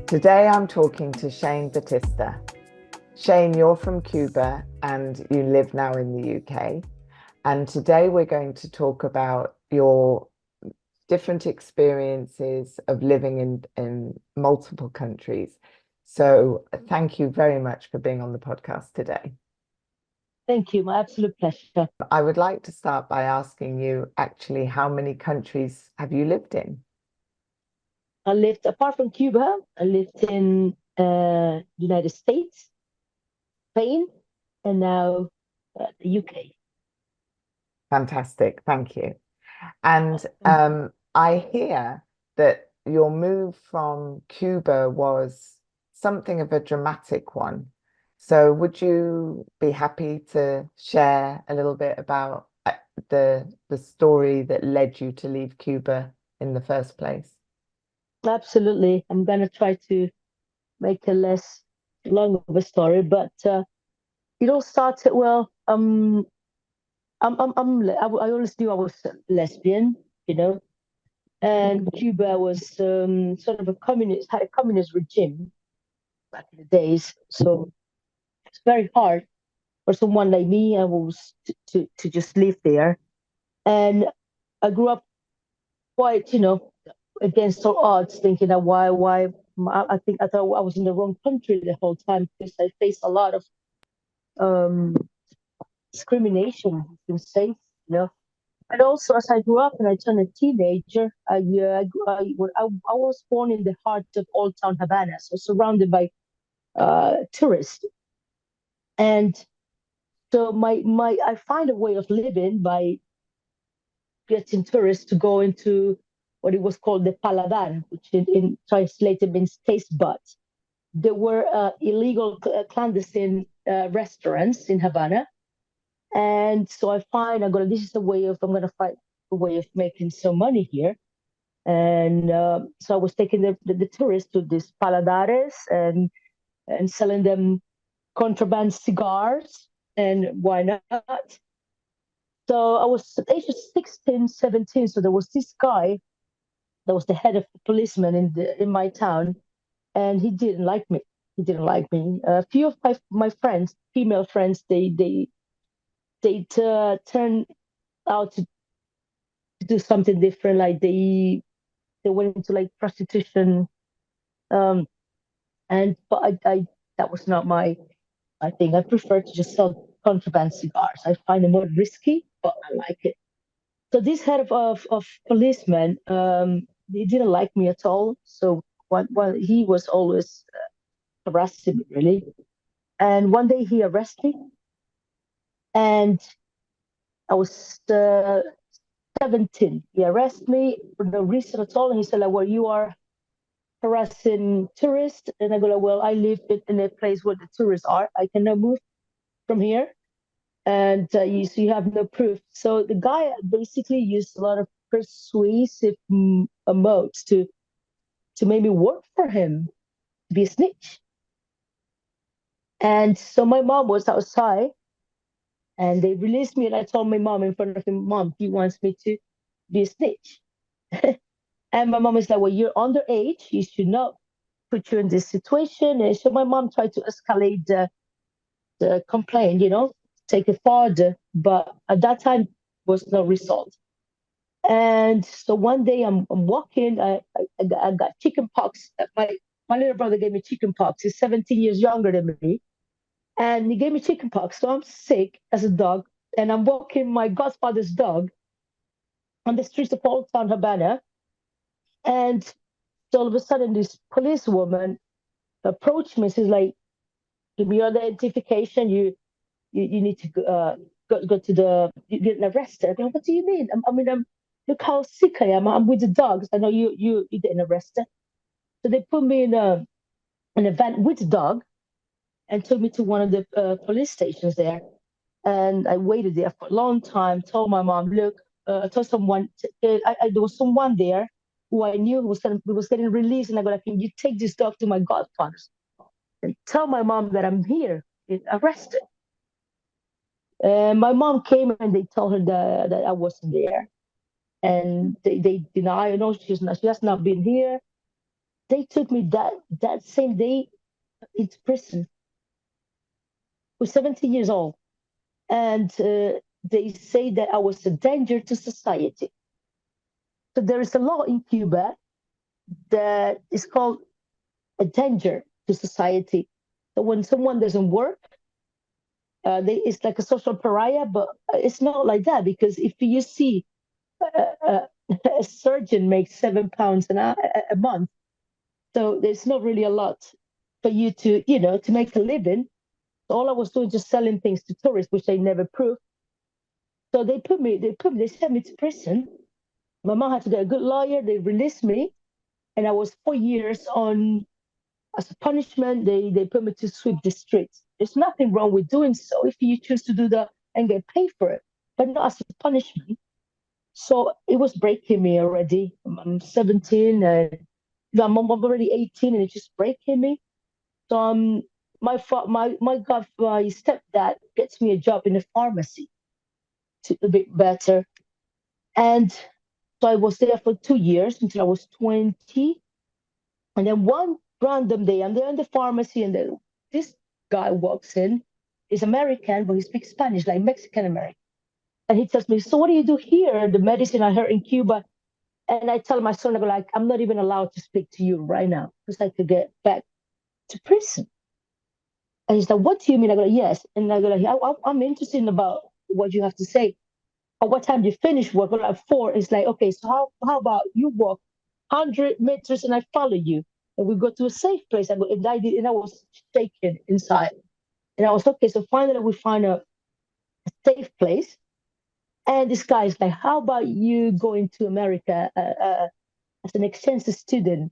Today I'm talking to Shane Batista. Shane, you're from Cuba and you live now in the UK. And today we're going to talk about your different experiences of living in multiple countries. So thank you very much for being on the podcast today. Thank you. My absolute pleasure. I would like to start by asking you actually how many countries have you lived in? I lived, apart from Cuba, I lived in United States, Spain, and now the UK. Fantastic, thank you. And Thank you. I hear that your move from Cuba was something of a dramatic one. So would you be happy to share a little bit about the story that led you to leave Cuba in the first place? Absolutely. I'm going to try to make a less long of a story, but it all started, well, I always knew I was lesbian, you know, and Cuba was sort of had a communist regime back in the days. So it's very hard for someone like me, I was to just live there. And I grew up quite, against all odds, thinking that why, I thought I was in the wrong country the whole time because I faced a lot of um, discrimination, you can say, And also, as I grew up and I turned a teenager, I was born in the heart of Old Town Havana, so surrounded by tourists. And so I find a way of living by getting tourists to go into what it was called the paladar, which in translated means taste buds. There were illegal clandestine restaurants in Havana, and so this is I'm gonna find a way of making some money here. And so I was taking the tourists to these paladares and selling them contraband cigars, and why not? So I was at the age of 16, 17. So there was this guy that was the head of the policeman in my town, and he didn't like me. He didn't like me. A few of my friends, female friends, they turned out to do something different. Like they went into like prostitution. Um, and but I that was not my thing. I prefer to just sell contraband cigars. I find it more risky, but I like it. So this head of policemen, he didn't like me at all. So one he was always harassing me really. And one day he arrested me, and I was 17. He arrested me for no reason at all, and he said like, "Well, you are harassing tourists." And I go like, "Well, I live in a place where the tourists are. I cannot move from here." And so you have no proof. So the guy basically used a lot of persuasive modes to make me work for him, to be a snitch. And so my mom was outside, and they released me, and I told my mom in front of him, "Mom, he wants me to be a snitch." And my mom is like, "Well, you're underage. You should not put you in this situation." And so my mom tried to escalate the complaint, take it further. But at that time was no result. And so one day I'm walking, I got chicken pox. My little brother gave me chicken pox. He's 17 years younger than me. And he gave me chicken pox. So I'm sick as a dog. And I'm walking my godfather's dog on the streets of Old Town Havana. And so all of a sudden, this police woman approached me. She's like, "Give me your identification. You need to go to you're getting arrested." I go, "What do you mean? Look how sick I am. I'm with the dogs. I know you getting arrested." So they put me in a van with the dog and took me to one of the police stations there. And I waited there for a long time. Told my mom, "Look, I told someone there was someone there who I knew who was getting released, and I go like, 'Can you take this dog to my godfather's and tell my mom that I'm here arrested?'" And my mom came and they told her that I wasn't there. And they deny, no, she has not been here. they took me that same day into prison. I was 17 years old, and they say that I was a danger to society. So there is a law in Cuba that is called a danger to society. So when someone doesn't work, it's like a social pariah, but it's not like that, because if you see uh, a surgeon makes £7 a month, so there's not really a lot for you to, to make a living. All I was doing just selling things to tourists, which they never proved. So they sent me to prison. My mom had to get a good lawyer. They released me, and I was 4 years on as a punishment. They put me to sweep the streets. There's nothing wrong with doing so if you choose to do that and get paid for it, but not as a punishment. So it was breaking me already. I'm 17 and I'm already 18, and it's just breaking me. So my stepdad gets me a job in a pharmacy to a bit better. And so I was there for 2 years until I was 20. And then one random day, I'm there in the pharmacy, and then this guy walks in. He's American, but he speaks Spanish, like Mexican American. And he tells me, "So what do you do here? The medicine I heard in Cuba." And I tell my son, I go like, "I'm not even allowed to speak to you right now because I could get back to prison." And he's like, "What do you mean?" I go, "Yes." And I go like, I'm interested in about what you have to say. At what time do you finish work? Or like 4. It's like, okay, so how about you walk 100 meters and I follow you, and we go to a safe place. And I was shaking inside. And I was okay. So finally we find a safe place. And this guy is like, "How about you going to America as an exchange student?"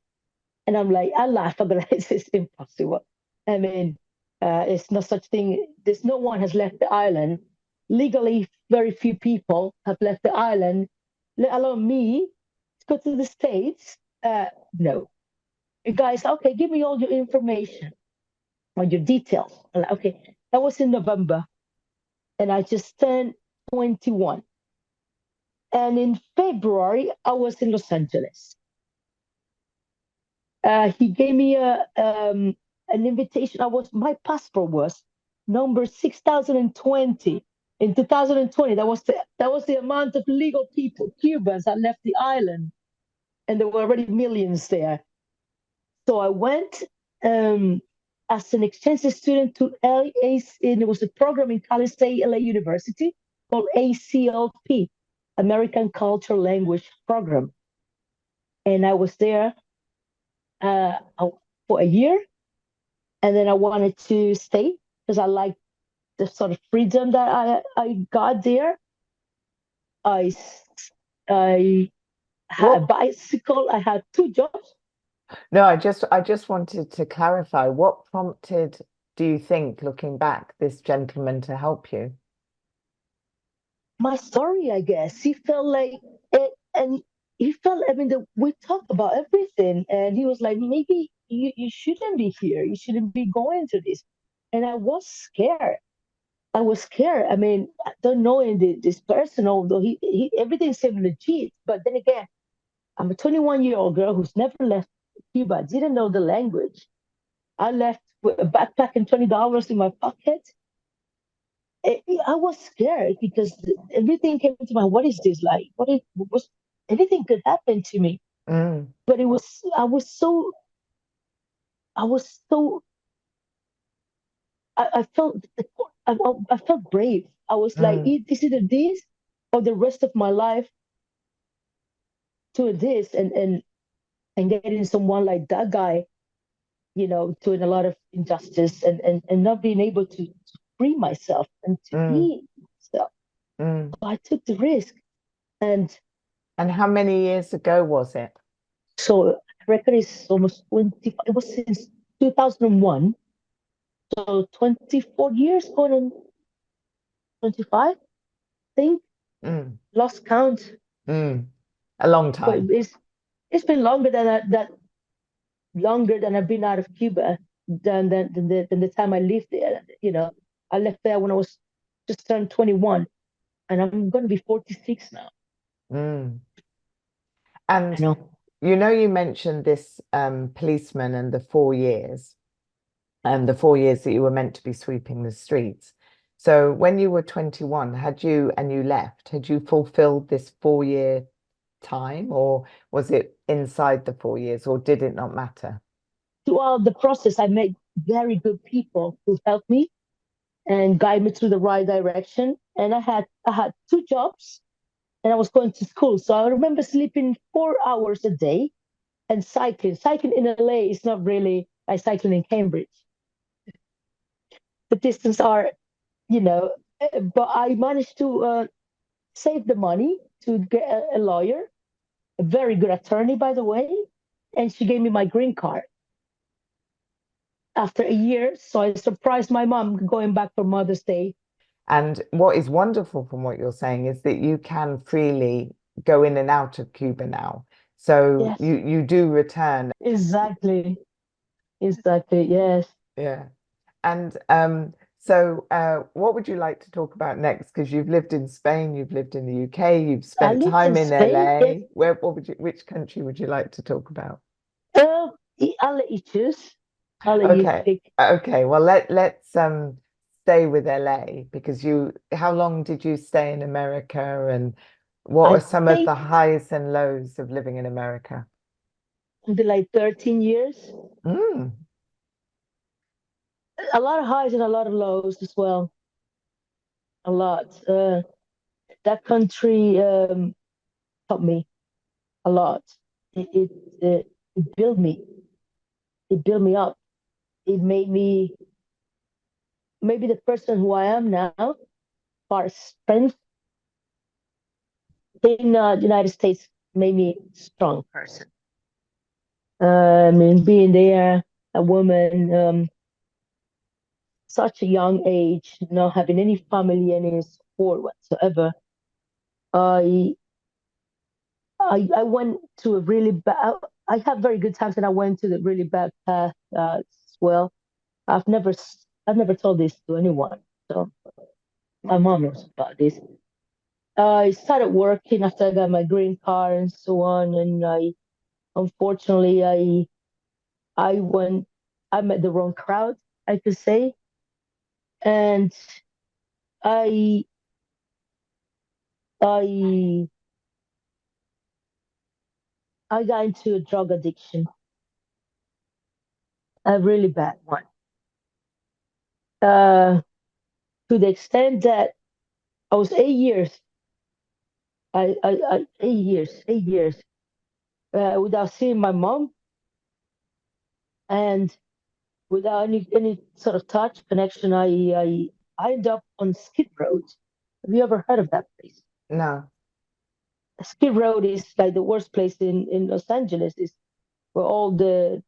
And I'm like, I laugh. I'm like, it's impossible. I mean, it's no such thing. There's no one has left the island. Legally, very few people have left the island, let alone me, to go to the States. No. You guys, okay, give me all your information or your details. I'm like, okay, that was in November, and I just turned 21. And in February, I was in Los Angeles. He gave me an invitation. My passport was number 6020 in 2020. That was the amount of legal people, Cubans, that left the island, and there were already millions there. So I went as an exchange student to LAC, and it was a program in Cal State LA University called ACLP, American Culture Language Program, and I was there uh, for a year, and then I wanted to stay because I liked the sort of freedom that I got there. I I had a What? bicycle. I had 2 jobs. No, I just wanted to clarify what prompted, do you think, looking back, this gentleman to help you? My story, I guess, he felt like it, and he felt. I mean, we talked about everything, and he was like, maybe you shouldn't be here. You shouldn't be going to this. And I was scared. I was scared. I mean, I don't know this person, although he everything seemed legit. But then again, I'm a 21-year-old girl who's never left Cuba, didn't know the language. I left with a backpack and $20 in my pocket. I was scared because everything came to mind. What is this like? Was anything could happen to me? Mm, But I was so I felt I felt brave. I was like, mm, It's either this or the rest of my life doing this and getting someone like that guy, doing a lot of injustice and not being able to free myself and to mm, be myself. mm. So I took the risk. And And how many years ago was it? so record is almost 20, it was since 2001. So 24 years, going on 25, I think, Mm, lost count. mm. A long But time. it's been longer than I've been out of Cuba than the time I lived there. I left there when I was just turned 21, and I'm going to be 46 now. Mm. I And know. you mentioned this policeman and the 4 years, and the 4 years that you were meant to be sweeping the streets. So when you were 21, and you left, had you fulfilled this 4 year time, or was it inside the 4 years, or did it not matter? Throughout the process, I met very good people who helped me and guide me through the right direction. And I had two jobs, and I was going to school. So I remember sleeping 4 hours a day and cycling. Cycling in LA is not really like cycling in Cambridge. The distance are, you know, but I managed to save the money to get a lawyer, a very good attorney, by the way, and she gave me my green card after a year. So I surprised my mom going back for Mother's Day. And what is wonderful from what you're saying is that you can freely go in and out of Cuba now. So Yes, you do return. exactly, exactly. Yes, Yeah. And so what would you like to talk about next? Because you've lived in Spain, you've lived in the UK, you've I spent lived in time in Spain. Yes. LA. Which country would you like to talk about? Uh, I'll let you choose. I'll let you Okay. pick. Okay. Well, let's stay with LA because how long did you stay in America, and what I are some of stayed the highs and lows of living in America? until like 13 years. Mm. A lot of highs and a lot of lows as well. A lot. That country taught me a lot. It, it, it built me. It built me up. It made me maybe the person who I am now. Part strength in the United States made me a strong person. I mean, being there, a woman, such a young age, not having any family, any support whatsoever. I I went to a really bad. I had very good times, and I went to the really bad path as well. I've never told this to anyone. So my mom knows about this. I started working after I got my green card and so on, and unfortunately I went I met the wrong crowd, I could say, and I I I got into a drug addiction, a really bad one. Uh, to the extent that I was 8 years, 8 years, without seeing my mom and without any sort of touch connection. I ended up on Skid Road. Have you ever heard of that place? No. Skid Road is like the worst place in Los Angeles. Is where all the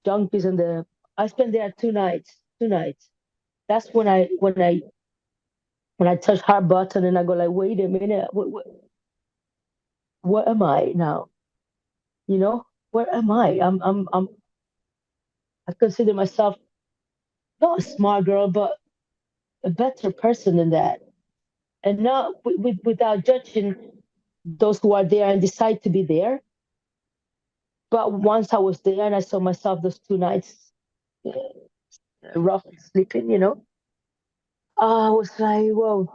junkies and the. I spent there 2 nights. 2 nights. That's when I touch hard button and I go like, wait a minute, what am I now? You know, where am I? I consider myself not a smart girl, but a better person than that. And not without judging those who are there and decide to be there. But once I was there and I saw myself those 2 nights, uh, rough sleeping, I was like, whoa,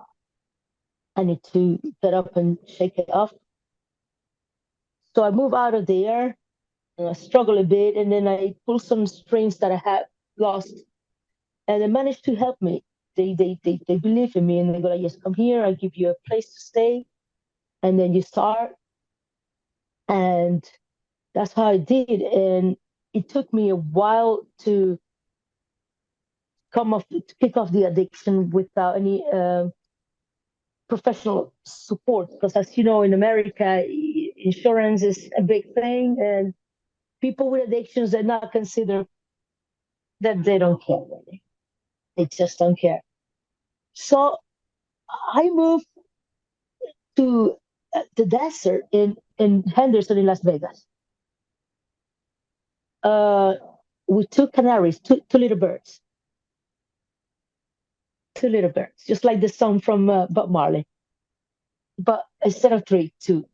I need to get up and shake it off. So I moved out of there, and I struggled a bit, and then I pulled some strings that I had lost, and they managed to help me. They believe in me, and they go like, yes, come here, I give you a place to stay, and then you start. And that's how I did. And it took me a while to kick off the addiction without any professional support. Because as you know, in America, insurance is a big thing, and people with addictions are not considered that they don't care. Really. They just don't care. So I moved to the desert in Henderson in Las Vegas. Uh, with two canaries, two little birds, two little birds, just like the song from Bob Marley, but instead of three, two.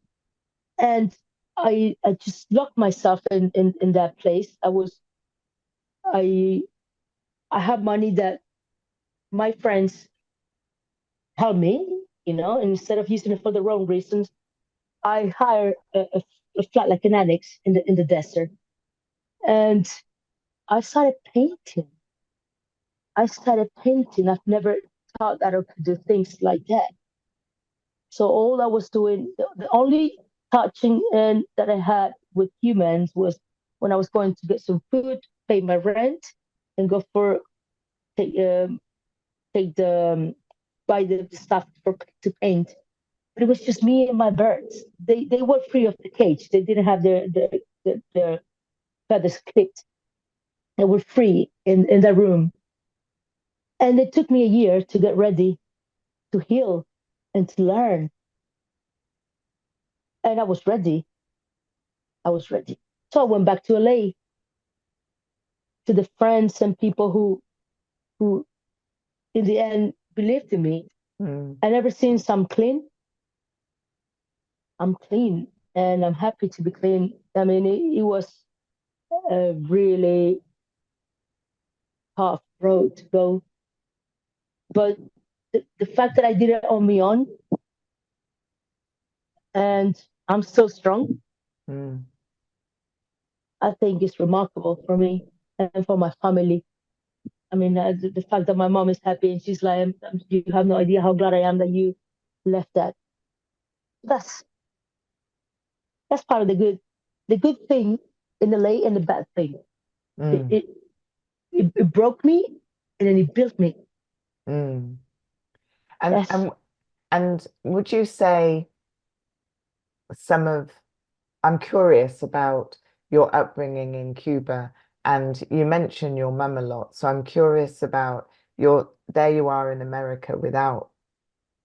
And I just locked myself in that place. I I have money that my friends help me, instead of using it for the wrong reasons. I hire a flat like an annex in the desert, and I started painting. I started painting. I've never thought that I could do things like that. So all I was doing, the only touching and that I had with humans was when I was going to get some food, pay my rent, and go for take take the buy the stuff for to paint. But it was just me and my birds. They were free of the cage. They didn't have their feathers clipped. They were free in the room. And it took me a year to get ready to heal and to learn. And I was ready. I was ready. So I went back to LA to the friends and people who in the end believed in me. Mm. And ever since I'm clean and I'm happy to be clean. I mean, it was a really tough road to go. But the fact that I did it on my own and I'm so strong, Mm. I think is remarkable for me and for my family. I mean, the fact that my mom is happy and she's like, you have no idea how glad I am that you left that. That's that's part of the good thing in the late and the bad thing. It, Mm. it, it broke me and then it built me. Mm. And Yes, and and would you say some of I'm curious about your upbringing in Cuba, and you mention your mum a lot. So I'm curious about there you are in America without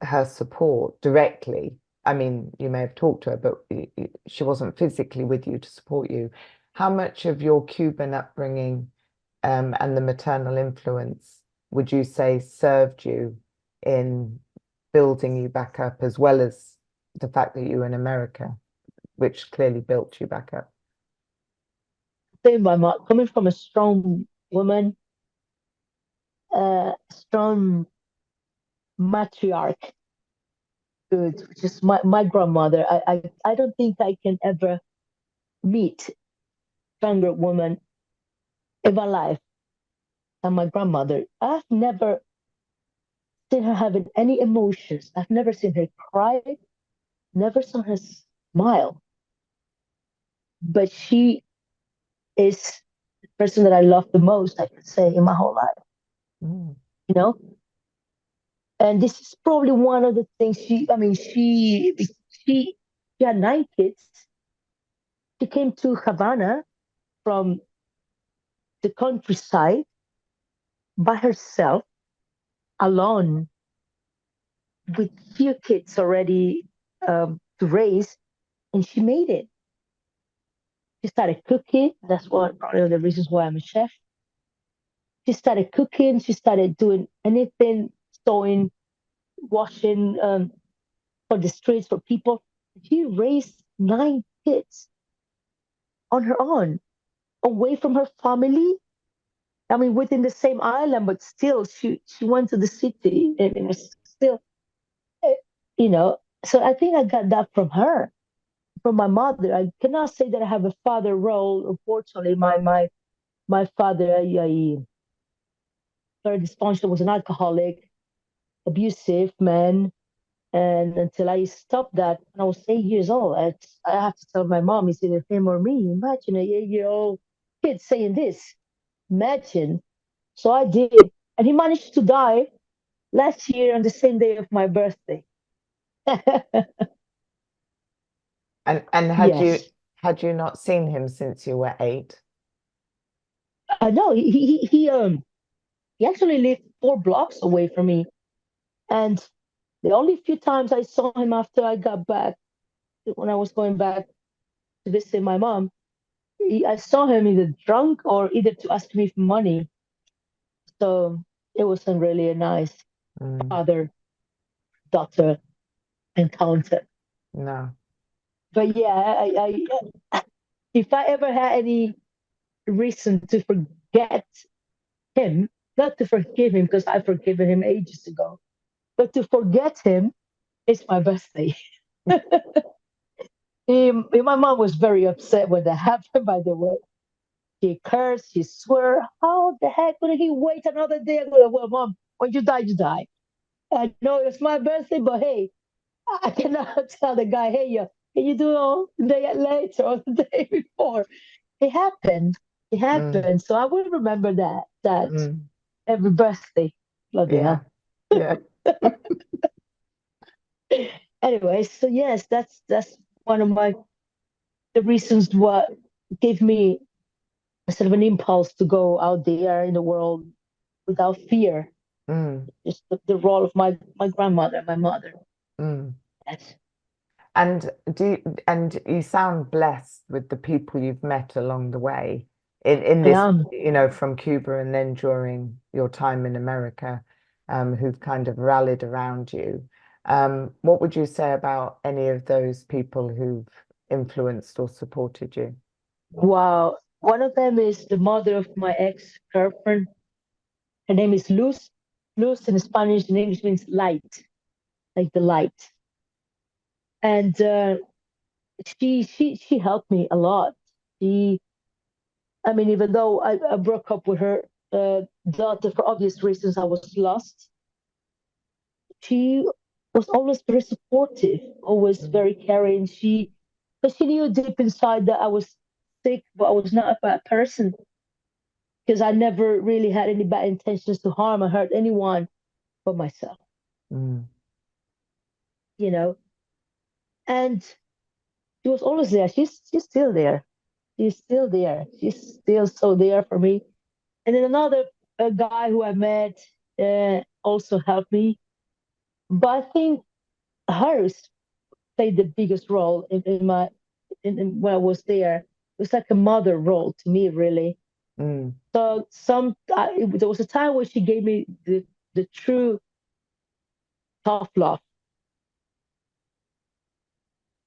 her support directly. I mean, you may have talked to her, but she wasn't physically with you to support you. How much of your Cuban upbringing, and the maternal influence would you say served you in building you back up, as well as the fact that you were in America, which clearly built you back up? I think my mom, coming from a strong woman, strong matriarch, good, which is my grandmother. I don't think I can ever meet stronger woman in my life than my grandmother. I've never seen her having any emotions. I've never seen her cry, never saw her smile. But she is the person that I love the most, I could say, in my whole life, Mm. you know? And this is probably one of the things I mean, she, she had 9 kids. She came to Havana from the countryside by herself, alone, with few kids already to raise, and she made it. She started cooking. That's one probably of the reasons why I'm a chef. She started cooking. She started doing anything, sewing, washing for the streets for people. She raised 9 kids on her own, away from her family. I mean, within the same island, but still, she went to the city, and it was still, eh, you know. So I think I got that from her, from my mother. I cannot say that I have a father role. Unfortunately, my father, very dysfunctional, was an alcoholic, abusive man. And until I stopped that, when I was 8 years old, I have to tell my mom, it's either him or me. Imagine a 8-year-old kid saying this. Imagine. So I did. And he managed to die last year on the same day of my birthday. And Yes. had you not seen him since you were 8? No, he actually lived 4 blocks away from me. And the only few times I saw him after I got back, when I was going back to visit my mom, I saw him either drunk or either to ask me for money. So it wasn't really a nice Mm. father daughter encounter. No. But yeah, if I ever had any reason to forget him, not to forgive him because I've forgiven him ages ago, but to forget him, it's my birthday. My mom was very upset when that happened, by the way. She cursed, she swore, how the heck would he wait another day? I go, well, mom, when you die, you die. I know it's my birthday, but hey, I cannot tell the guy, hey, can you do it the day later or the day before? It happened. It Mm, happened. So I will remember that mm, every birthday. Bloody yeah, hell. yeah. Anyway, so yes, that's one of the reasons what gave me a sort of an impulse to go out there in the world without fear. Mm, Just the role of my grandmother, my mother. mm. Yes, And you sound blessed with the people you've met along the way in I this, am. from Cuba and then during your time in America, who've kind of rallied around you. What would you say about any of those people who've influenced or supported you? Wow. One of them is the mother of my ex-girlfriend. Her name is Luz. Luz in Spanish, in English means light, like the light. And she helped me a lot. She, I mean, even though I broke up with her daughter for obvious reasons, I was lost. She was always very supportive, always Mm, very caring. But she knew deep inside that I was sick, but I was not a bad person because I never really had any bad intentions to harm or hurt anyone but myself, mm, you know. And she was always there. She's still there. She's still there. She's still so there for me. And then another guy who I met also helped me. But I think hers played the biggest role in when I was there. It was like a mother role to me, really. mm. So there was a time where she gave me the true tough love.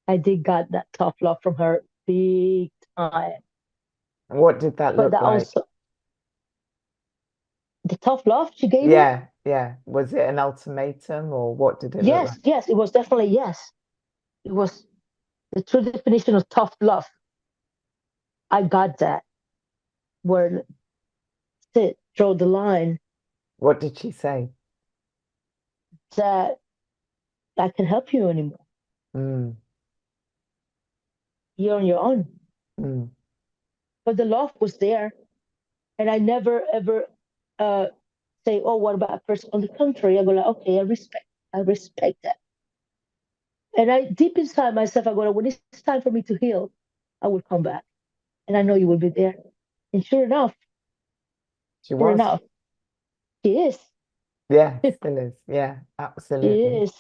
I did got that tough love from her big time. What did that But look that like? also the tough love she gave me. Yeah, yeah. Was it an ultimatum or what did it look like? Yes, it was definitely yes. It was the true definition of tough love. I got that. Where sit, draw the line What did she say? that I can help you anymore. Mm, You're on your own. mm, But the love was there. And I never ever uh, say, oh, what about a person? On the contrary, I go like, okay, I respect that. And I deep inside myself, I go, when it's time for me to heal, I will come back. And I know you will be there. And she sure was. enough, she is. Yeah, still is. Yeah, She absolutely. is.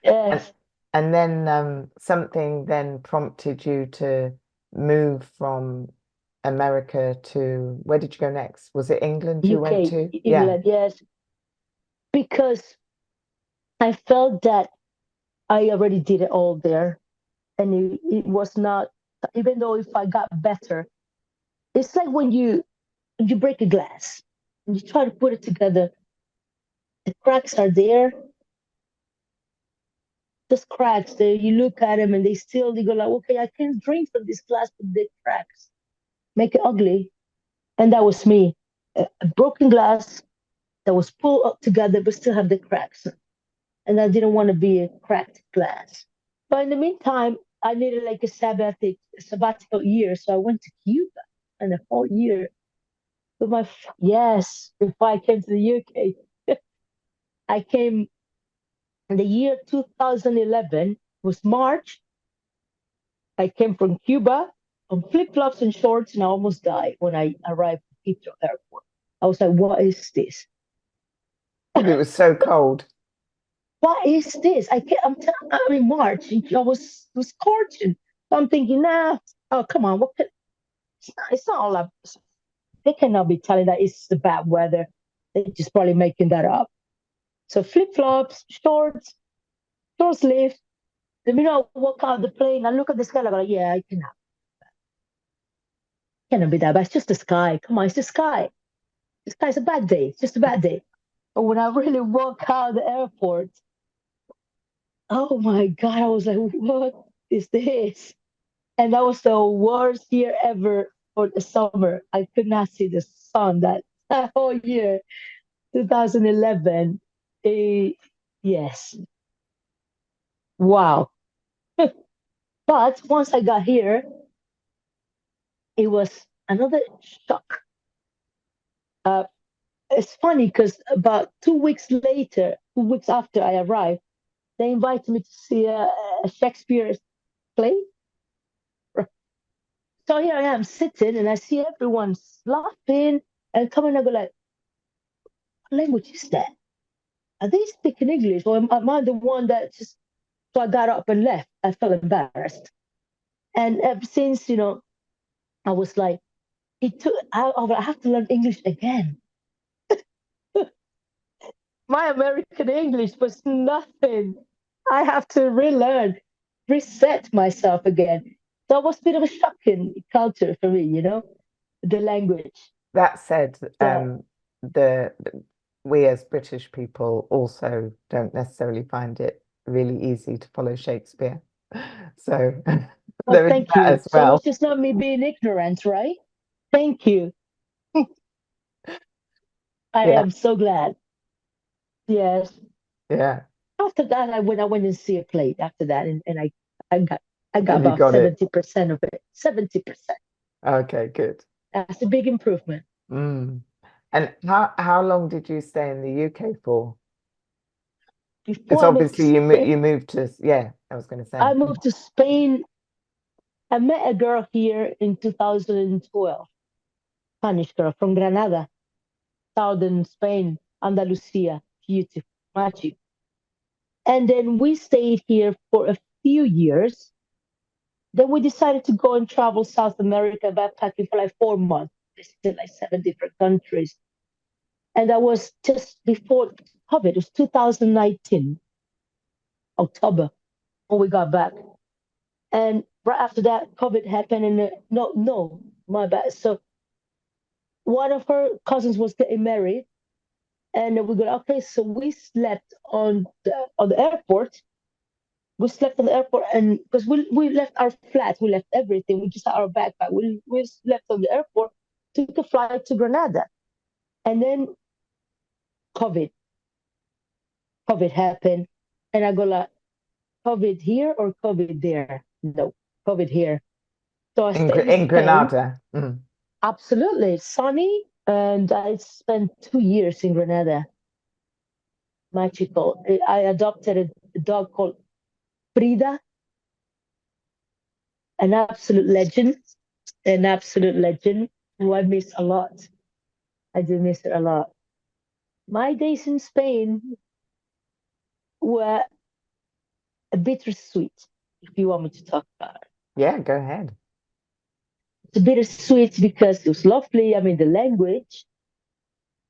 And Yes. and then something then prompted you to move from America to where did you go next? Was it England you went UK, to? Yeah. England, yes. Because I felt that I already did it all there. And it was not, even though if I got better, it's like when you break a glass and you try to put it together, the cracks are there. Just cracks. You look at them and you go like, okay, I can drink from this glass with the cracks, make it ugly. And that was me. A broken glass that was pulled up together but still have the cracks. And I didn't want to be a cracked glass. But in the meantime, I needed like sabbatical year. So I went to Cuba and a whole year with yes, before I came to the UK. I came in the year 2011, was March. I came from Cuba on flip-flops and shorts, and I almost died when I arrived at Heathrow Airport. I was like, what is this? Because it was so cold. What is this? I'm in March, and it was scorching. So I'm thinking, nah, oh, come on, it's not all up. They cannot be telling that it's the bad weather. They're just probably making that up. So flip-flops, short sleeves, The minute I walk out the plane, I look at the sky, like, yeah, I cannot be that bad. It's just the sky. Come on, it's the sky. The sky's a bad day. It's just a bad day. But when I really walk out the airport, oh my God, I was like, what is this? And that was the worst year ever for the summer. I could not see the sun that whole year, 2011. Yes, wow. But once I got here, it was another shock. Uh, it's funny because about 2 weeks later, 2 weeks after I arrived, they invited me to see a Shakespeare play. So here I am sitting and I see everyone's laughing and coming. I go like, what language is that? Are they speaking English or am I the one that just? So I got up and left. I felt embarrassed, and ever since, I was like, it took. I have to learn English again. My American English was nothing. I have to relearn, reset myself again. So it was a bit of a shocking culture for me, the language. That said, So, the we as British people also don't necessarily find it really easy to follow Shakespeare. So oh, there is thank that you. as So well. it's just not me being ignorant, right? Thank you. I Yeah, am so glad. Yes. yeah. After that, I went and see a play after that, and I got And you about got it. 70% of it. 70%. Okay, good. That's a big improvement. Mm. And how long did you stay in the UK for? It's Before I moved to obviously Spain, you moved to, yeah, I was going to say. I moved to Spain. I met a girl here in 2012, Spanish girl from Granada, southern Spain, Andalusia, beautiful, magic. And then we stayed here for a few years. Then we decided to go and travel South America, backpacking for like 4 months. Visited like 7 different countries. And that was just before COVID. It was 2019, October, when we got back. And right after that, COVID happened. And no, my bad. So one of her cousins was getting married. And we go, okay, so we slept on the airport. We slept on the airport, and because we left our flat, we left everything. We just had our backpack. We left on the airport, took a flight to Granada, and then COVID. COVID happened, and I go like, COVID here or COVID there? No, COVID here. So I stayed in In Spain. Granada. Mm. Absolutely sunny, and I spent 2 years in Granada. Magical. I adopted a dog called Frida, an absolute legend, an absolute legend who I miss a lot. I do miss it a lot. My days in Spain were a bittersweet, if you want me to talk about it. Yeah, go ahead. It's a bittersweet because it was lovely. I mean, the language,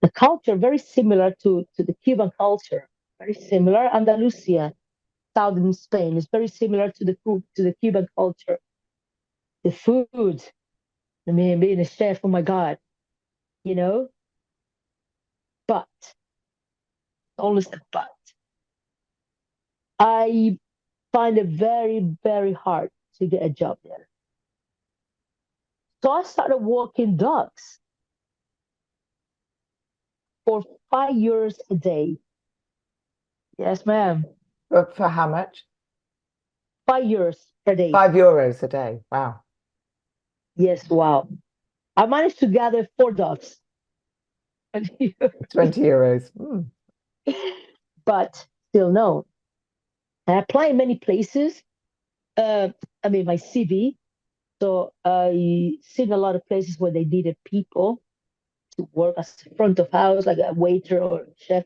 the culture, very similar to the Cuban culture, very similar. Andalusia, southern Spain, is very similar to the Cuban culture. The food, I mean, being a chef, oh my God, you know, but always a but. I find it very, very hard to get a job there. So I started walking dogs for 5 years a day. Yes, ma'am. For how much? 5 years per day. €5 a day. Wow. Yes, wow. I managed to gather 4 dogs. €20. Mm. But still no. I applied in many places. Uh, I mean, my CV. So I seen a lot of places where they needed people to work as front of house, like a waiter or chef.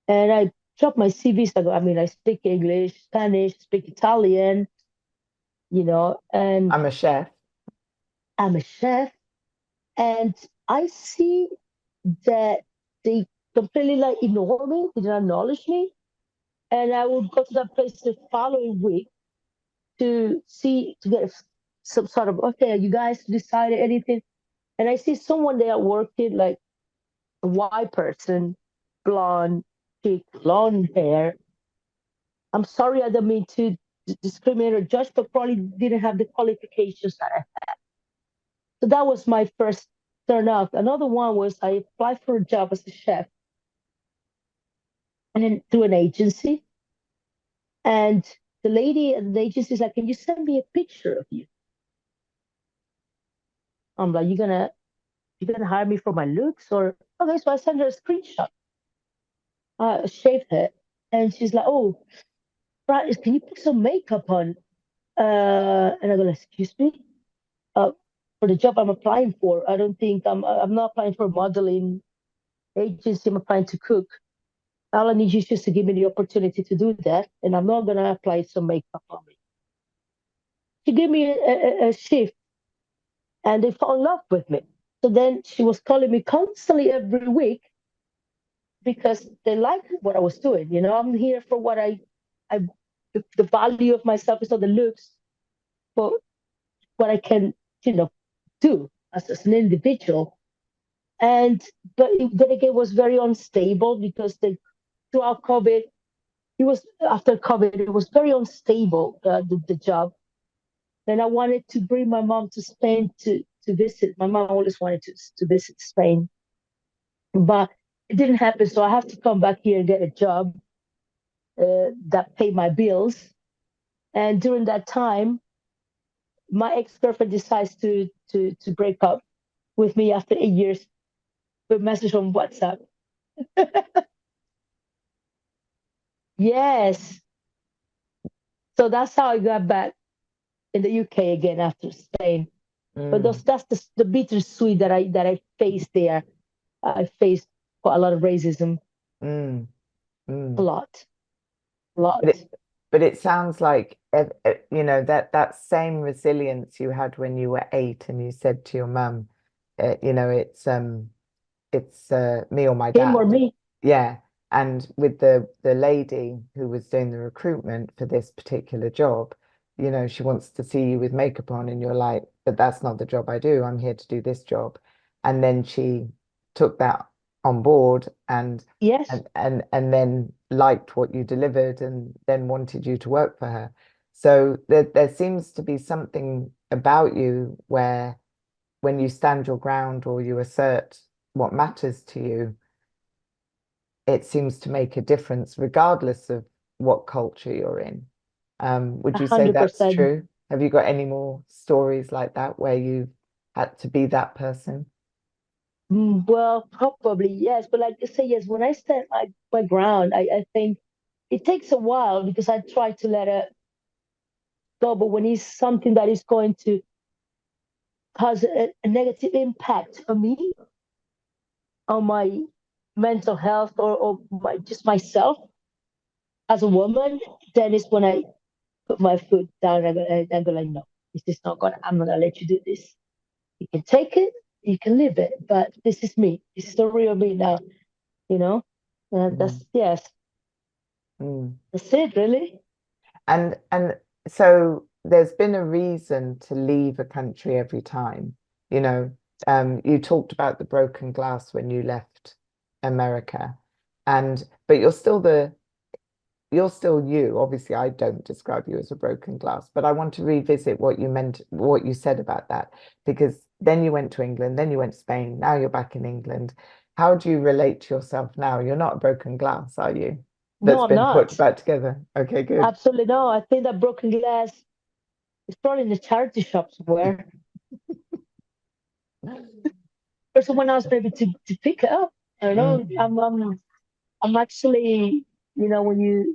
And I dropped my CVs. I mean, I speak English, Spanish, speak Italian, and I'm a chef. I'm a chef. And I see that they completely ignore me, they didn't acknowledge me. And I would go to that place the following week. to see to get some sort of, okay, you guys decided anything? And I see someone there working, like a white person, blonde, thick, long hair. I'm sorry, I don't mean to discriminate or judge, but probably didn't have the qualifications that I. So that was my first turn off. Another one was I applied for a job as a chef, and then through an agency. And the lady at the agency is like, "Can you send me a picture of you?" I'm like, "You're gonna hire me for my looks, or okay?" So I sent her a screenshot. Shaved her, and she's like, "Oh, right, can you put some makeup on?" And I go, "Excuse me, uh, for the job I'm applying for, I don't think I'm not applying for a modeling agency. I'm applying to cook. All I need you is just to give me the opportunity to do that, and I'm not gonna apply some makeup on me." She gave me a shift, and they fell in love with me. So then she was calling me constantly every week because they liked what I was doing. I'm here for what I the value of myself is not the looks, but what I can, you know, do as an individual. And but then again, it was very unstable because throughout COVID, it was after COVID, it was very unstable, the job. And I wanted to bring my mom to Spain to visit. My mom always wanted to visit Spain, but it didn't happen. So I have to come back here and get a job that paid my bills. And during that time, my ex-girlfriend decides to break up with me after 8 years with message on WhatsApp. Yes. So that's how I got back in the UK again after Spain. But Mm, that's the bittersweet that I faced there. I faced quite a lot of racism, mm, a mm. lot, a lot. But it sounds like that same resilience you had when you were 8, and you said to your mum, it's me or my Him or dad. me? Yeah. And with the lady who was doing the recruitment for this particular job, she wants to see you with makeup on, and you're like, but that's not the job I do. I'm here to do this job. And then she took that on board, and Yes, and then liked what you delivered, and then wanted you to work for her. So there seems to be something about you where when you stand your ground or you assert what matters to you, it seems to make a difference regardless of what culture you're in. a Would you say hundred that's percent. true? Have you got any more stories like that where you had to be that person? Well, probably yes, but like I say, yes. When I stand my ground, I think it takes a while because I try to let it go. But when it's something that is going to cause a negative impact on me, on my mental health, or just myself as a woman, then it's when I put my foot down and go like, no, this is not gonna. I'm not gonna let you do this. You can take it, you can leave it, but this is me. This is the real me now. You know, and Mm, that's yes, mm. that's it, really. And so there's been a reason to leave a country every time. You know, you talked about the broken glass when you left America, and but you're still you. Obviously, I don't describe you as a broken glass, but I want to revisit what you meant, what you said about that, because then you went to England, then you went to Spain, now you're back in England. How do you relate to yourself now? You're not a broken glass, are you? No, That's I'm been put not. back together. Okay, good. Absolutely no. I think that broken glass is probably in the charity shop somewhere for someone else maybe to pick it up. I don't know. Mm, I'm actually, when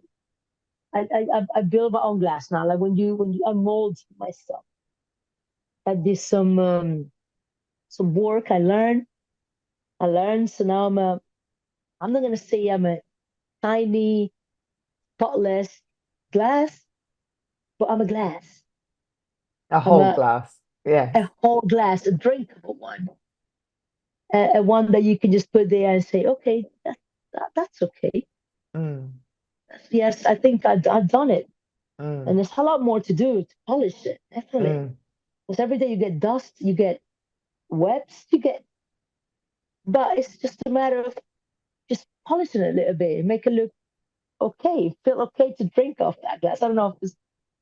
I build my own glass now. Like when you I mold myself. I did some work. I learned. So now I'm not gonna say I'm a tiny, spotless glass, but I'm a glass. a I'm whole a glass. Yes. a whole glass, a drinkable one, a one that you can just put there and say, okay, that's okay. Mm, Yes, I think I've done it. mm, And there's a lot more to do to polish it, definitely. mm, Because every day you get dust, you get webs, but it's just a matter of just polishing it a little bit and make it look okay, feel okay to drink off that glass. I don't know if it's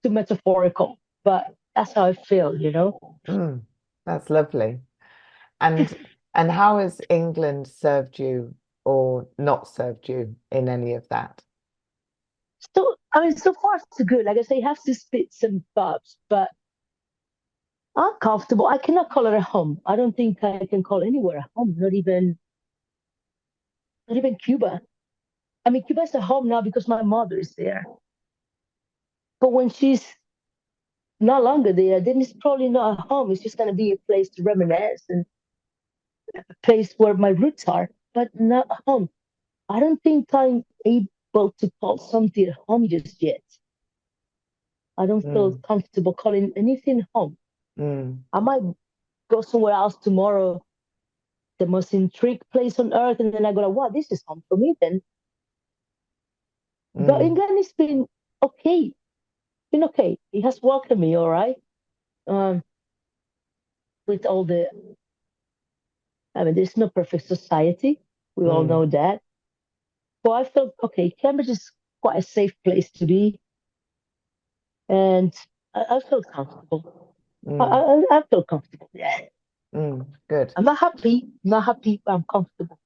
too metaphorical, but that's how I feel. mm. That's lovely. And and how has England served you or not served you in any of that? So, I mean, so far so good. Like I say, it has its bits and bobs, but I'm comfortable. I cannot call it a home. I don't think I can call anywhere a home, not even Cuba. I mean, Cuba's a home now because my mother is there. But when she's no longer there, then it's probably not a home. It's just going to be a place to reminisce and a place where my roots are, but not a home. I don't think I'm able to call something a home just yet. I don't feel Mm, comfortable calling anything home. mm, I might go somewhere else tomorrow, the most intrigued place on earth, and then I go, like, wow, this is home for me then. But mm, England has been okay, been okay. It has welcomed me, all right. Um, with all the, I mean, there's no perfect society. We all mm, know that. But I felt okay. Cambridge is quite a safe place to be, and I feel comfortable. I, mm, I I feel comfortable. Yeah, good. I'm not happy. Not happy, but I'm comfortable.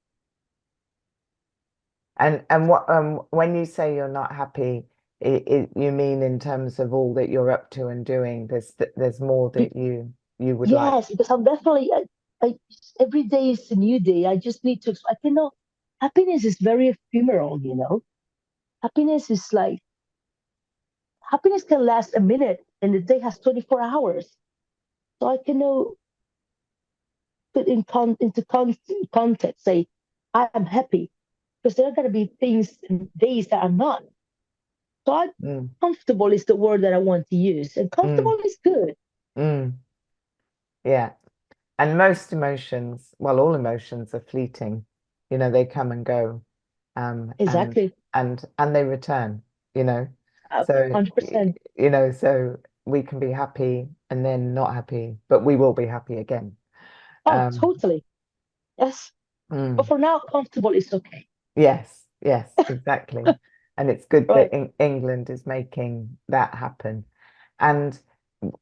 And what when you say you're not happy, you mean in terms of all that you're up to and doing, there's more that you would like. Yes, because I'm definitely. Every day is a new day. I just need to. I cannot. Happiness is very ephemeral. Happiness is like happiness can last a minute, and the day has 24 hours. So I cannot put context. Say I am happy because there are gonna be things and days that I'm not. So Mm, comfortable is the word that I want to use, and mm, comfortable is good. mm, yeah. And most emotions, well, all emotions are fleeting. They come and go, um, and Exactly. and they return, you know. So, 100%. so we can be happy and then not happy, but we will be happy again. Oh, Um, totally. Yes. But mm, for now, comfortable is okay. yes, yes, exactly. And it's good Right. that England is making that happen. And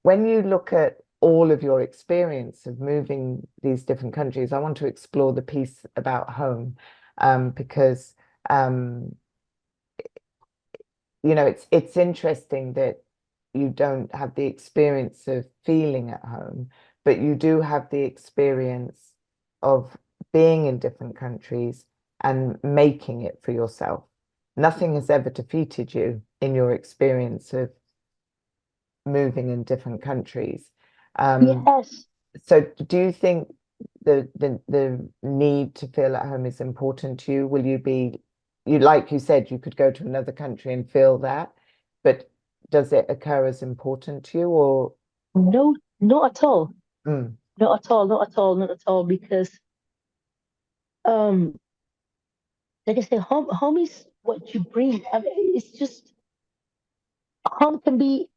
when you look at all of your experience of moving these different countries, I want to explore the piece about home, because um, it's interesting that you don't have the experience of feeling at home, but you do have the experience of being in different countries and making it for yourself. Nothing has ever defeated you in your experience of moving in different countries. Um, Yes. so do you think the need to feel at home is important to you? Will you be, like you said, you could go to another country and feel that, but does it occur as important to you or No, not at all. mm, Not at all. Not at all. Not at all. Because, um, like I say, home is what you bring. I mean, it's just home can be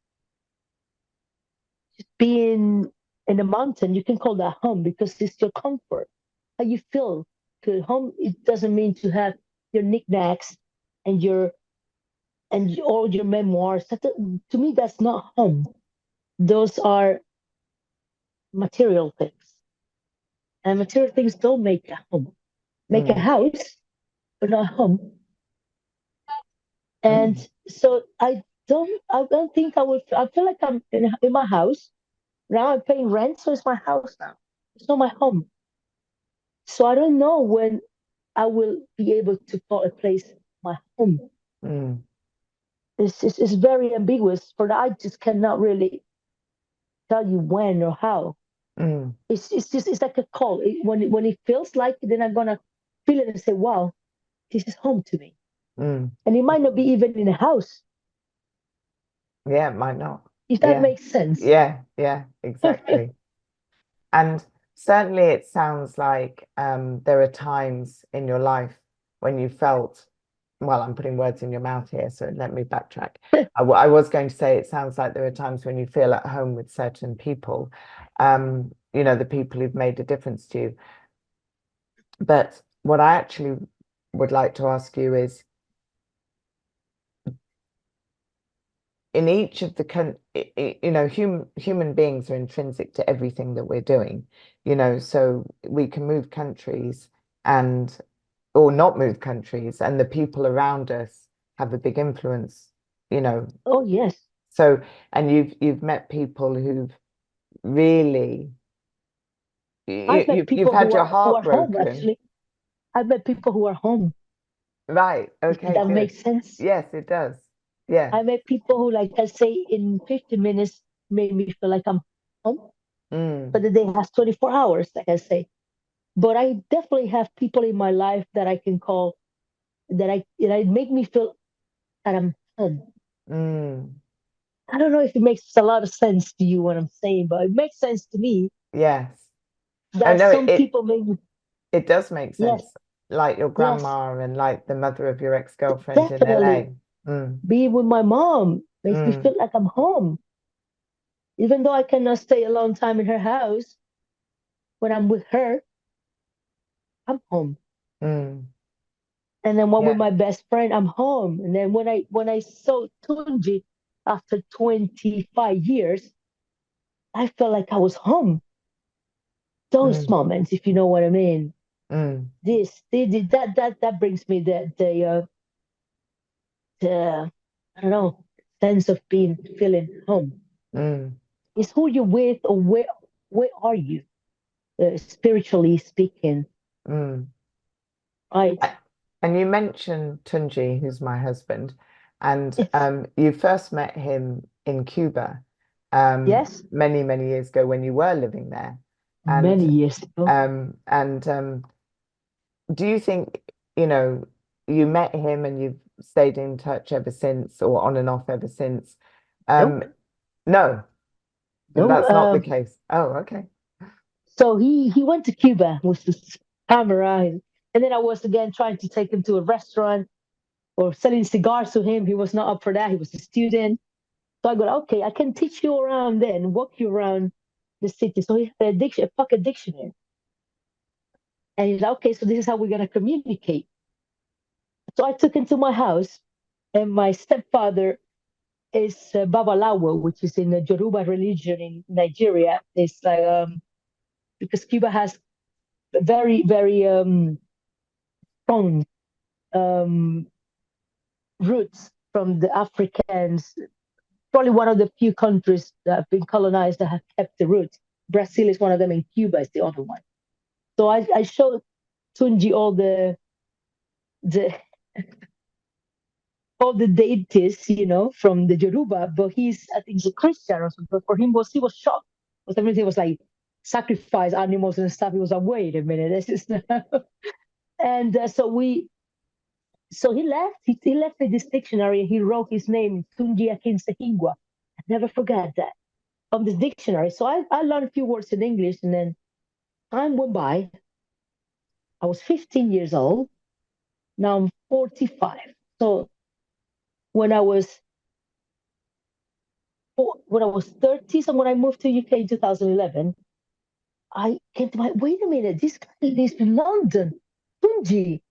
being in a mountain. You can call that home because it's your comfort, how you feel. To home, it doesn't mean to have your knickknacks and all your memoirs. To me, that's not home. Those are material things, and material things don't make a home. Make a mm, house, but not a home. And mm, so I don't think I would. I feel like I'm in my house now. I'm paying rent, so it's my house now. It's not my home. So I don't know when I will be able to call a place my home. mm, It's very ambiguous. For that, I just cannot really tell you when or how. mm, It's like a call. When it feels like it, then I'm gonna feel it and say, "Wow, this is home to me." mm. And it might not be even in a house, Yeah, it might not. if that Yeah, makes sense. yeah, yeah, exactly. And certainly it sounds like there are times in your life when you felt well, I'm putting words in your mouth here, so let me backtrack. I was going to say it sounds like there are times when you feel at home with certain people, the people who've made a difference to you. But what I actually would like to ask you is, in each of the human beings are intrinsic to everything that we're doing, so we can move countries and or not move countries, and the people around us have a big influence, you know. Oh yes, So, and you've met people who've really I've met you've people had your who heart are home broken. actually. I've met people who are home. Right. If Okay, that good. makes sense. Yes, it does. Yeah. I met people who, like I say, in 50 minutes made me feel like I'm home, but Mm, the day has 24 hours, like I say. But I definitely have people in my life that I can call that make me feel that I'm home. mm, I don't know if it makes a lot of sense to you what I'm saying, but it makes sense to me yes. Oh that no, some people make me, it does make yes, sense. Like your yes, grandma and like the mother of your ex-girlfriend in definitely. LA. Mm, Being with my mom makes me mm, feel like I'm home. Even though I cannot stay a long time in her house, when I'm with her, I'm home. mm. And then when with Yeah. my best friend, I'm home. And then when I saw Tunji after 25 years, I felt like I was home. Those Mm, moments, if you know what I mean. mm, That brings me the I don't know, sense of being feeling home. mm, It's who you're with, or where are you, spiritually speaking, mm. right? A- And you mentioned Tunji, who's my husband, and It's you first met him in Cuba yes, many, many years ago when you were living there. many And years ago. do you think, you know, you met him and you've stayed in touch ever since, or on and off ever since? Um, Nope, no, no. that's not the case. Oh, okay. So he went to Cuba with his camera, and then I was again trying to take him to a restaurant or selling cigars to him. He was not up for that. He was a student. So I go, okay, I can teach you around then, walk you around the city. So he had a pocket dictionary. And he's like, okay, so this is how we're gonna communicate. So I took him to my house, and my stepfather is Babalawo, which is in the Yoruba religion in Nigeria. It's like because Cuba has very, very strong um, roots from the Africans. Probably one of the few countries that have been colonized that have kept the roots. Brazil is one of them, and Cuba is the other one. So I showed Tunji the all the deities, from the Yoruba, but he's I think he's a Christian or something. But for him he was shocked because everything was like sacrifice animals and stuff. He was like, wait a minute, this is not. And so he left. He left me this dictionary and he wrote his name, Tunji Akin Sehingwa. I never forget that from this dictionary. So I learned a few words in English, and then time went by. I was 15 years old. Now I'm 45. So when I was when I was 30, so when I moved to UK in 2011, I came to my wait a minute, this guy lives in London. Tunji.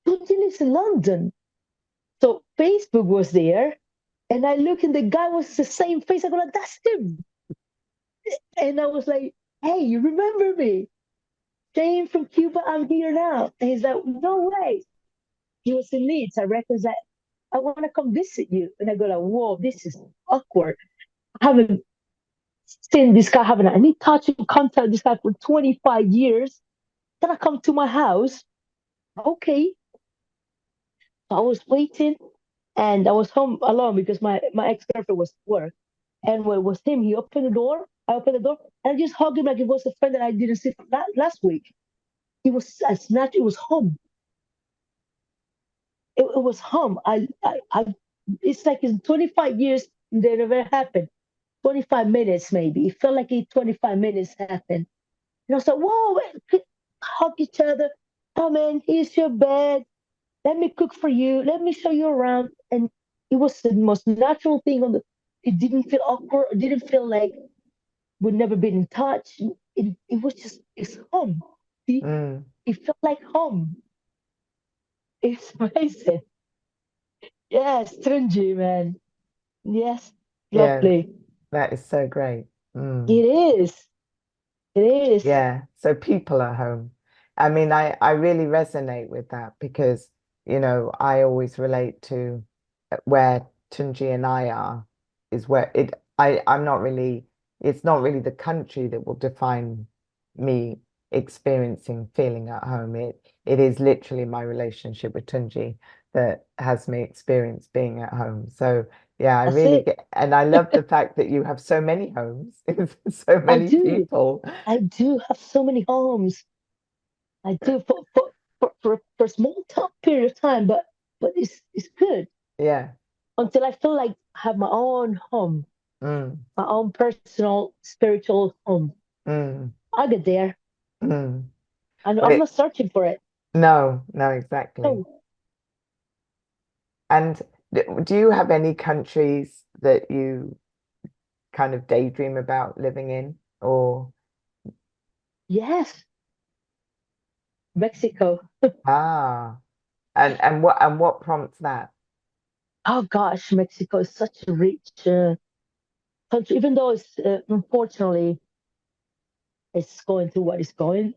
Tunji lives in London. So Facebook was there, and I look and the guy was the same face. I go, like, that's him. And I was like, hey, you remember me? Shane from Cuba, I'm here now. And he's like, no way. He was in Leeds. I reckon that I want to come visit you. And I go like, whoa, this is awkward. I haven't seen this guy, haven't any touch and contact with this guy for 25 years. Then I come to my house. Okay. So I was waiting and I was home alone because my ex-girlfriend was at work. And when it was him, he opened the door. I opened the door and I just hugged him like it was a friend that I didn't see from last week. I snatched, it was home. It was home. It's like in 25 years, that never happened. 25 minutes, maybe. It felt like 25 minutes happened. And I was like, whoa, hug each other. Come in, here's your bed. let me cook for you, let me show you around. And it was the most natural thing on the, it didn't feel awkward, it didn't feel like we'd never been in touch. It was just, it's home. See? Mm, It felt like home. It's amazing. Yes, Tunji, man. Yes, yeah, lovely. that is so great. It Mm. is. It is. Yeah, so people at home. I mean, I really resonate with that because, I always relate to where Tunji and I are is where I'm not really, it's not really the country that will define me experiencing feeling at home. It is literally my relationship with Tunji that has me experience being at home. So yeah, I That's really it. get, and I love the fact that you have so many homes, so I many do. people. I do have so many homes. I do for a small period of time, but it's good Yeah. until I feel like I have my own home, Mm, my own personal spiritual home. mm, I'll get there. mm. And Well, I'm not searching for it. no, no, exactly. No. And do you have any countries that you kind of daydream about living in? Or, Yes, Mexico. ah, and what prompts that? Oh gosh, Mexico is such a rich country, even though it's unfortunately it's going through what it's going.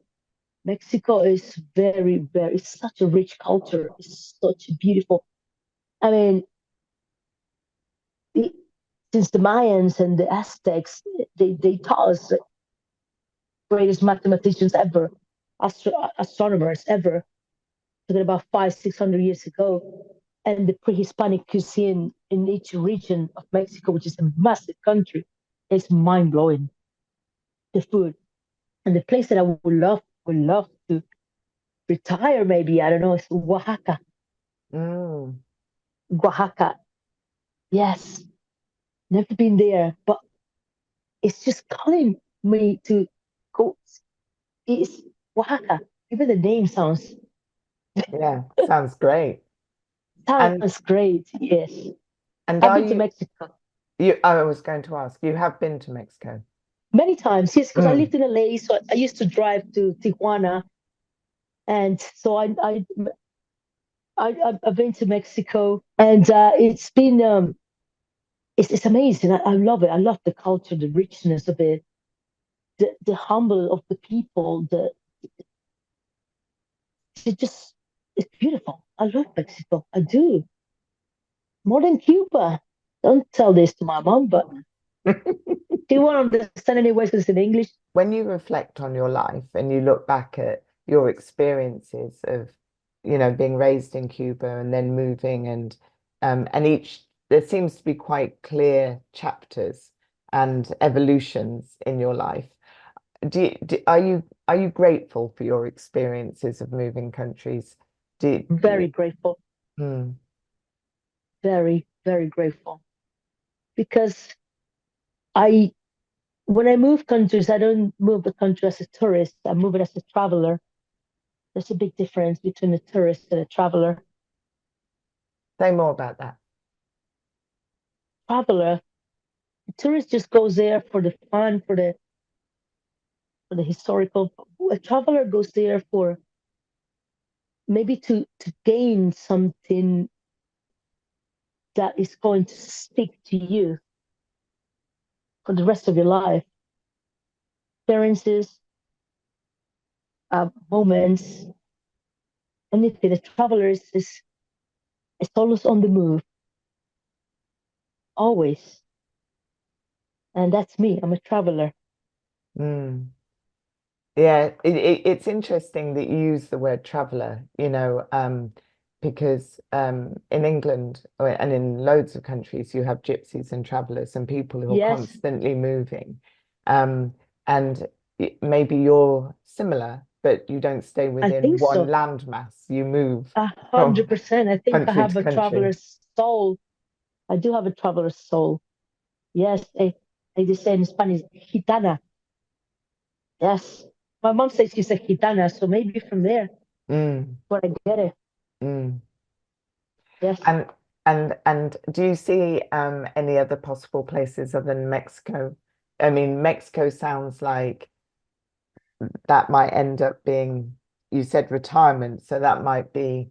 Mexico is it's such a rich culture. It's such a beautiful. I mean, it, since the Mayans and the Aztecs, they taught us the greatest mathematicians ever, astronomers ever, talking about 600 years ago. And the pre-Hispanic cuisine in each region of Mexico, which is a massive country, is mind blowing. The food and the place that I would love to retire, maybe I don't know, is Oaxaca. Mm, Oaxaca, yes, never been there, but it's just calling me to go. It's Oaxaca. Even the name yeah, sounds great. And sounds great. Yes, and I've are been to you Mexico I was going to ask, you have been to Mexico? many times. Yes, because I Mm, lived in LA, so I used to drive to Tijuana, and so I've been to Mexico, and it's amazing. I love it. I love the culture, the richness of it, the humble of the people. It just it's beautiful. I love Mexico. I do more than Cuba. Don't tell this to my mom, but she won't understand anyway because it's in English. when you reflect on your life and you look back at your experiences of, being raised in Cuba and then moving and each there seems to be quite clear chapters and evolutions in your life. Are you grateful for your experiences of moving countries? Very grateful. Hmm, Very, very grateful. Because I when I move countries, I don't move the country as a tourist. I move it as a traveler. There's a big difference between a tourist and a traveler. say more about that. Traveler, a tourist just goes there for the fun, for the historical. A traveler goes there for maybe to gain something that is going to stick to you for the rest of your life. Experiences, moments, anything. A traveler is always on the move, always. And that's me. I'm a traveler. Hmm. Yeah, it's interesting that you use the word traveler, because in England and in loads of countries, you have gypsies and travelers and people who are Yes, constantly moving. Um, and maybe you're similar, but you don't stay I within think one so. landmass. You move A from hundred percent. I think I country have to a country. traveler's soul. I do have a traveler's soul. Yes, they say in Spanish, gitana. Yes. My mom says she's a gitana, so maybe from there, Mm, where I get it. mm. Yes. And do you see any other possible places other than Mexico? I mean, Mexico sounds like that might end up being, you said retirement, so that might be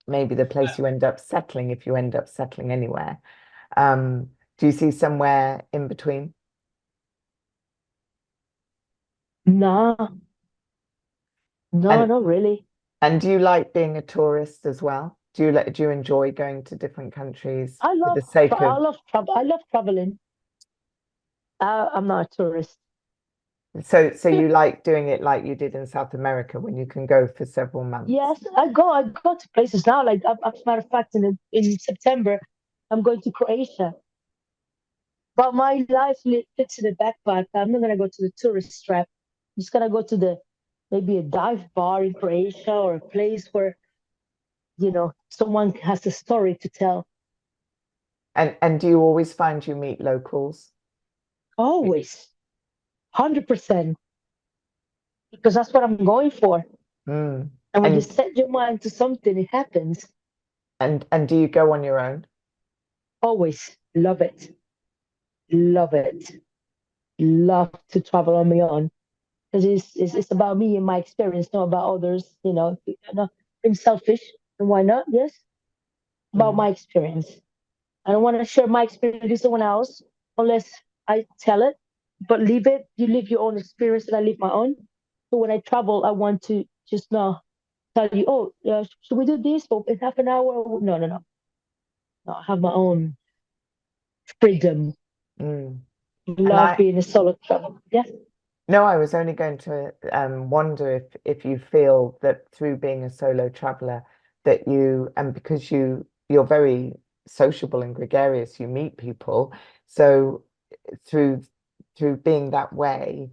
maybe the place you end up settling if you end up settling anywhere. Do you see somewhere in between? No, no, And not really. and do you like being a tourist as well? Do you enjoy going to different countries I for love the sake I of love travel. I love traveling. I'm not a tourist. so you like doing it like you did in South America when you can go for several months? Yes, I go to places now. Like as a matter of fact, in September, I'm going to Croatia. But my life fits in a backpack. I'm not gonna go to the tourist trap. I'm just gonna go to the maybe a dive bar in Croatia or a place where someone has a story to tell. And do you always find you meet locals? Always, 100%, because that's what I'm going for. Mm. And when you And set your mind to something, it happens. and do you go on your own? Always love it, love it, love to travel on my own because it's about me and my experience, not about others. Being selfish and why not? Yes, about Mm. my experience. I don't want to share my experience with someone else unless I tell it. But leave it. You live your own experience, and I live my own. So when I travel, I want to just not tell you, oh, should we do this for in half an hour? No, no, no, no. I have my own freedom. Mm. And Love being a solo travel. Yeah. no, I was only going to wonder if you feel that through being a solo traveler that and because you're very sociable and gregarious, you meet people. So through through being that way,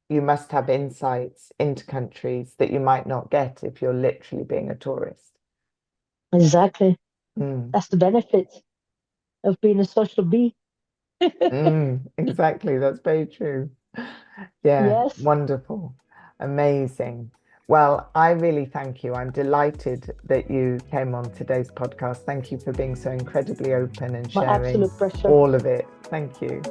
you must have insights into countries that you might not get if you're literally being a tourist. Exactly. Mm. That's the benefit of being a social bee. Exactly. That's very true. Yeah, Yes, wonderful. Amazing. Well, I really thank you. I'm delighted that you came on today's podcast. Thank you for being so incredibly open and my sharing absolute pleasure. all of it. Thank you.